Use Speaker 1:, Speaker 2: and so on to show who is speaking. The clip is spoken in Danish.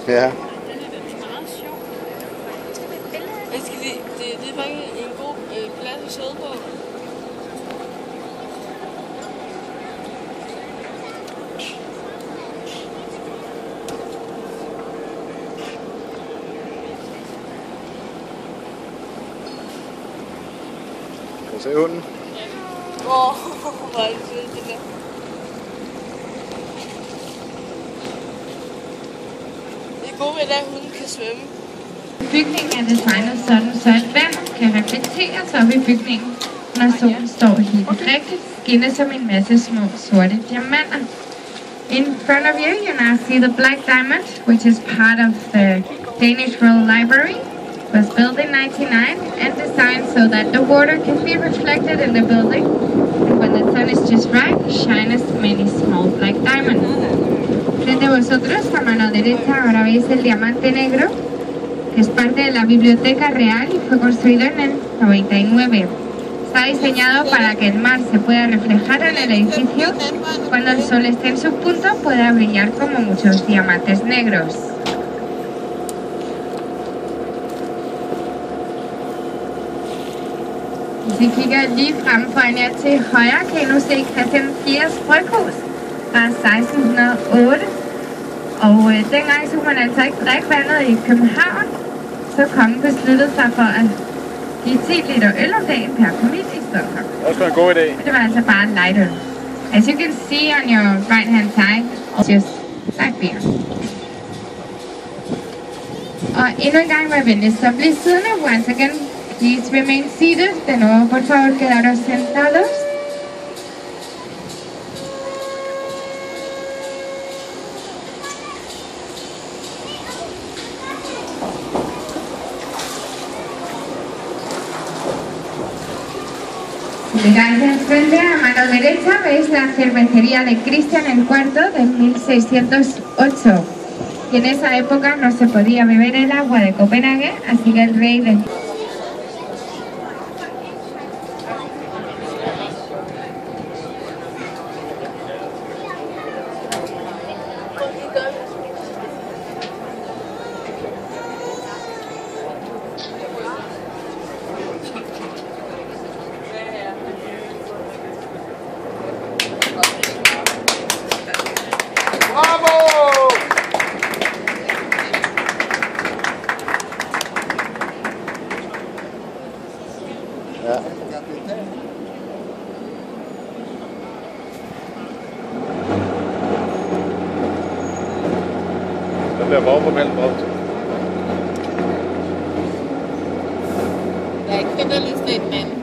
Speaker 1: Ja.
Speaker 2: Den er meget sjov. Jeg skal lige, det er faktisk en god plads at sidde på.
Speaker 1: Kan du se hunden?
Speaker 2: Hvor er det sødt, det der. Det gode ved det er, at hunden kan svømme.
Speaker 3: Bygningen er designet sådan, så at vand kan reflekteres op i bygningen, når solen står helt rigtigt, skinner som en masse små sorte diamanter. In front of you, you now see the Black Diamond, which is part of the Danish Royal Library. It was built in 1999 and designed so that the water can be reflected in the building, and when the sun is just right, shine as many small black diamonds. Frente a vosotros, a mano derecha, ahora veis el diamante negro, que es parte de la Biblioteca Real y fue construido en el 99. Está diseñado para que el mar se pueda reflejar en el edificio. Cuando el sol esté en su punto, pueda brillar como muchos diamantes negros. Hvis I kigger lige frem foran jer til højre, kan I nu se Christian IV's bryghus fra 1608. Og dengang så man altså ikke drikke vandet i København, så kongen besluttede sig for at give 10 liter øl om dagen per familie i Stockholm.
Speaker 1: Det er også en god idé.
Speaker 3: Og det var altså bare light øl. As you can see on your right hand side, it's just light beer. Og endnu en gang var venligst at blive siddende. Once again, please remain seated. De nuevo, por favor, quedaros sentados. Llegáis enfrente, a mano derecha, veis la cervecería de Cristian IV de 1608. Y en esa época no se podía beber el agua de Copenhague, así que el rey de...
Speaker 1: Bravo! Ja. Den der vogn på Malmbrød.
Speaker 2: Der er ikke det, der lige sådan en mand.